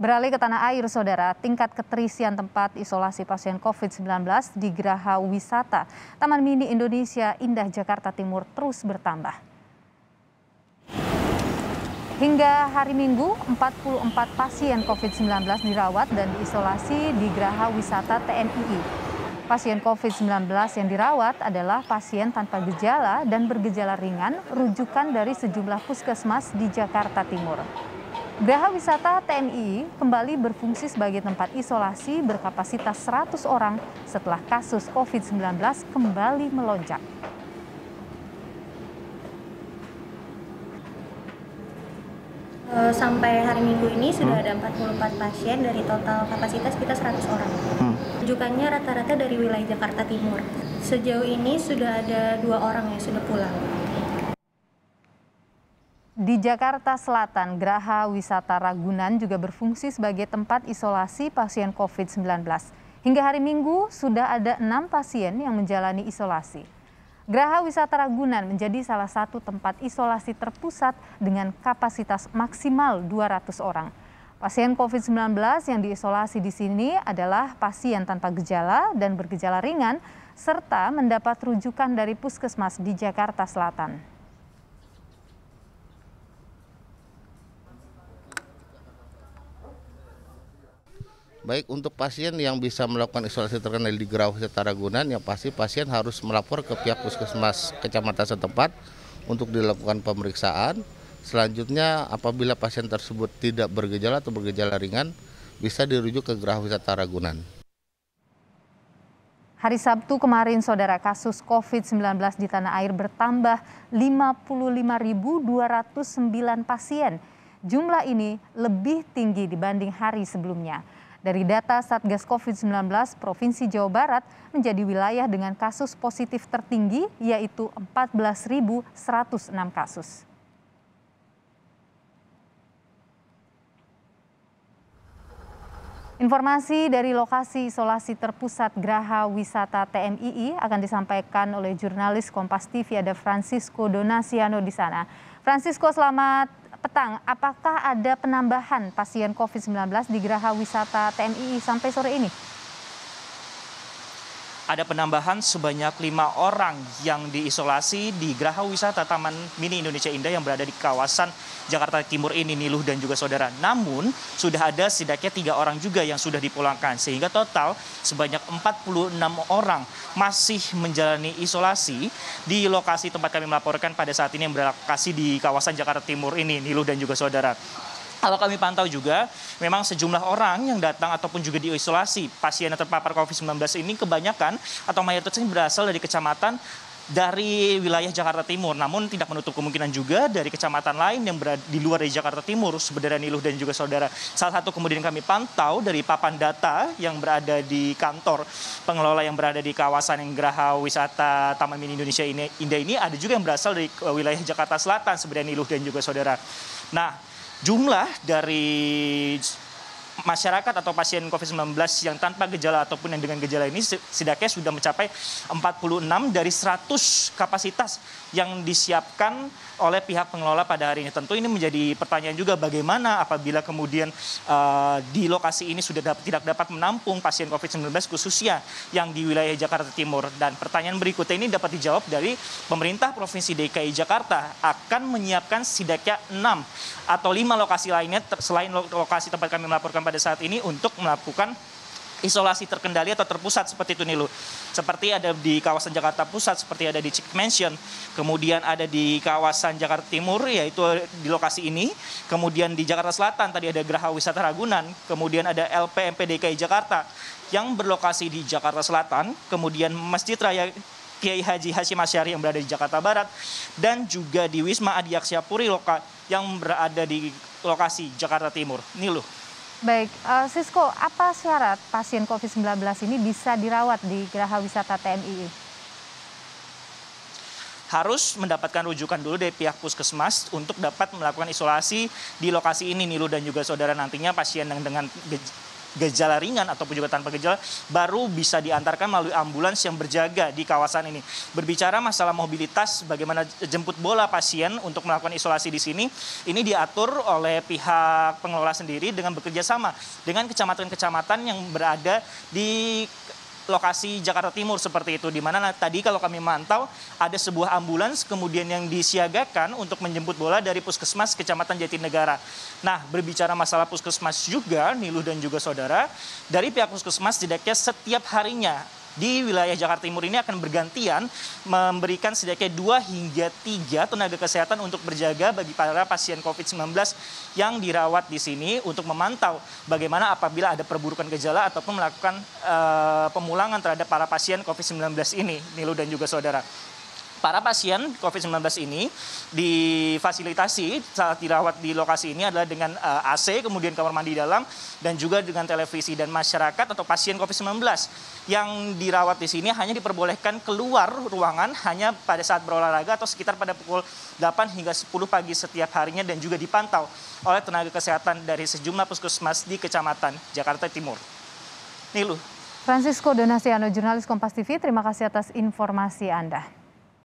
Beralih ke tanah air, Saudara, tingkat keterisian tempat isolasi pasien COVID-19 di Geraha Wisata Taman Mini Indonesia Indah Jakarta Timur terus bertambah. Hingga hari Minggu, 44 pasien COVID-19 dirawat dan diisolasi di Geraha Wisata TMII. Pasien COVID-19 yang dirawat adalah pasien tanpa gejala dan bergejala ringan, rujukan dari sejumlah puskesmas di Jakarta Timur. Geraha Wisata TMII kembali berfungsi sebagai tempat isolasi berkapasitas 100 orang setelah kasus COVID-19 kembali melonjak. Sampai hari Minggu ini sudah ada 44 pasien dari total kapasitas kita 100 orang. Rujukannya rata-rata dari wilayah Jakarta Timur. Sejauh ini sudah ada 2 orang yang sudah pulang. Di Jakarta Selatan, Geraha Wisata Ragunan juga berfungsi sebagai tempat isolasi pasien COVID-19. Hingga hari Minggu, sudah ada 6 pasien yang menjalani isolasi. Geraha Wisata Ragunan menjadi salah satu tempat isolasi terpusat dengan kapasitas maksimal 200 orang. Pasien COVID-19 yang diisolasi di sini adalah pasien tanpa gejala dan bergejala ringan, serta mendapat rujukan dari puskesmas di Jakarta Selatan. Baik untuk pasien yang bisa melakukan isolasi terkendali di Geraha Wisata Ragunan, yang pasti pasien harus melapor ke pihak puskesmas kecamatan setempat untuk dilakukan pemeriksaan. Selanjutnya apabila pasien tersebut tidak bergejala atau bergejala ringan, bisa dirujuk ke Geraha Wisata Ragunan. Hari Sabtu kemarin, Saudara, kasus COVID-19 di tanah air bertambah 55.209 pasien. Jumlah ini lebih tinggi dibanding hari sebelumnya. Dari data Satgas COVID-19, Provinsi Jawa Barat menjadi wilayah dengan kasus positif tertinggi, yaitu 14.106 kasus. Informasi dari lokasi isolasi terpusat Geraha Wisata TMII akan disampaikan oleh jurnalis Kompas TV, ada Francisco Donasiano di sana. Francisco, selamat petang. Apakah ada penambahan pasien COVID-19 di Geraha Wisata TMII sampai sore ini? Ada penambahan sebanyak 5 orang yang diisolasi di Geraha Wisata Taman Mini Indonesia Indah yang berada di kawasan Jakarta Timur ini, Niluh dan juga Saudara. Namun sudah ada setidaknya 3 orang juga yang sudah dipulangkan, sehingga total sebanyak 46 orang masih menjalani isolasi di lokasi tempat kami melaporkan pada saat ini yang berlokasi di kawasan Jakarta Timur ini, Niluh dan juga Saudara. Kalau kami pantau juga, memang sejumlah orang yang datang ataupun juga diisolasi pasien yang terpapar COVID-19 ini kebanyakan atau mayoritasnya berasal dari kecamatan dari wilayah Jakarta Timur. Namun tidak menutup kemungkinan juga dari kecamatan lain yang berada di luar dari Jakarta Timur, sebenarnya Niluh dan juga Saudara. Salah satu kemudian kami pantau dari papan data yang berada di kantor pengelola yang berada di kawasan yang Geraha Wisata Taman Mini Indonesia Indah ini, ada juga yang berasal dari wilayah Jakarta Selatan, sebenarnya Niluh dan juga Saudara. Nah, jumlah dari masyarakat atau pasien COVID-19 yang tanpa gejala ataupun yang dengan gejala ini setidaknya sudah mencapai 46 dari 100 kapasitas yang disiapkan oleh pihak pengelola pada hari ini. Tentu ini menjadi pertanyaan juga, bagaimana apabila kemudian di lokasi ini sudah tidak dapat menampung pasien COVID-19 khususnya yang di wilayah Jakarta Timur. Dan pertanyaan berikutnya ini dapat dijawab dari pemerintah Provinsi DKI Jakarta akan menyiapkan setidaknya 6 atau 5 lokasi lainnya selain lokasi tempat kami melaporkan pada saat ini untuk melakukan isolasi terkendali atau terpusat seperti itu, Nilu. Seperti ada di kawasan Jakarta Pusat, seperti ada di Chick Mansion, kemudian ada di kawasan Jakarta Timur, yaitu di lokasi ini, kemudian di Jakarta Selatan tadi ada Geraha Wisata Ragunan, kemudian ada LPMP DKI Jakarta yang berlokasi di Jakarta Selatan, kemudian Masjid Raya Kiai Haji Hashim Asy'ari yang berada di Jakarta Barat, dan juga di Wisma Adiaksya Puri yang berada di lokasi Jakarta Timur. Nilu. Baik, Sisko, apa syarat pasien COVID-19 ini bisa dirawat di Geraha Wisata TMII? Harus mendapatkan rujukan dulu dari pihak puskesmas untuk dapat melakukan isolasi di lokasi ini, Nilu dan juga Saudara. Nantinya pasien yang dengan gejala ringan ataupun juga tanpa gejala baru bisa diantarkan melalui ambulans yang berjaga di kawasan ini. Berbicara masalah mobilitas, bagaimana jemput bola pasien untuk melakukan isolasi di sini, ini diatur oleh pihak pengelola sendiri dengan bekerja sama dengan kecamatan-kecamatan yang berada di lokasi Jakarta Timur seperti itu, di mana tadi kalau kami mantau ada sebuah ambulans kemudian yang disiagakan untuk menjemput bola dari Puskesmas Kecamatan Jatinegara. Nah, berbicara masalah Puskesmas juga, Niluh dan juga saudara, dari pihak Puskesmas setidaknya setiap harinya di wilayah Jakarta Timur ini akan bergantian memberikan setidaknya 2 hingga 3 tenaga kesehatan untuk berjaga bagi para pasien COVID-19 yang dirawat di sini untuk memantau bagaimana apabila ada perburukan gejala ataupun melakukan pemulangan terhadap para pasien COVID-19 ini, Nilu dan juga saudara. Para pasien COVID-19 ini difasilitasi saat dirawat di lokasi ini adalah dengan AC, kemudian kamar mandi dalam, dan juga dengan televisi. Dan masyarakat atau pasien COVID-19 yang dirawat di sini hanya diperbolehkan keluar ruangan hanya pada saat berolahraga atau sekitar pada pukul 8 hingga 10 pagi setiap harinya, dan juga dipantau oleh tenaga kesehatan dari sejumlah puskesmas di Kecamatan Jakarta Timur. Nilu. Francisco Donasiano, jurnalis Kompas TV, terima kasih atas informasi Anda.